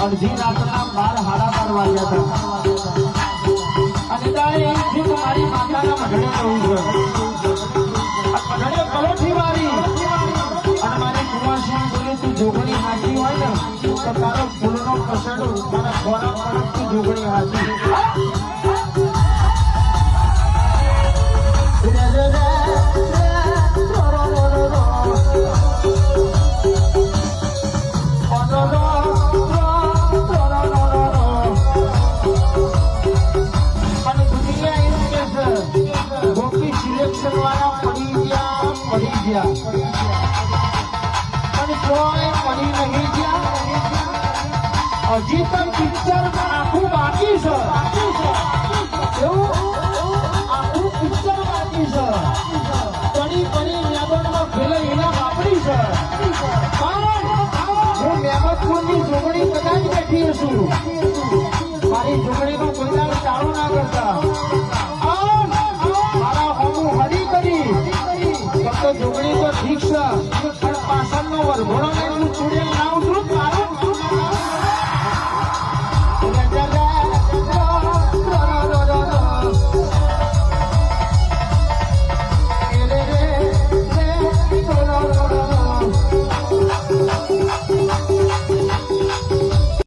અડધી રાતના 12:30 વાગ્યા હતા અને તારે એમ થયું કે મારી માતાના મઢડે જવું છે. મઢડે કલોઠી મારી અને મારી કુંવાસી બોલી તું જોગણી હાચી હોય ને તો તારો ફૂલનો કસડો તારા ખોરાક પર તું જોગણી હાચી. હજી તો પિક્ચર આખું બાકી છે. આખું પિક્ચર બાકી છે. પડી મેદાનમાં પેલે એના વાપરી છે. હું મેમતપુરની જોગણી કદાચ બેઠી છું. મારી જોગણીનો કોઈ ચાલુ ના કરતા મારા હોમું હરી કરી ફક્ત જોગણી તો ઠીક છે પણ પાછળનો વરઘોડો એટલું ચૂડેલ ના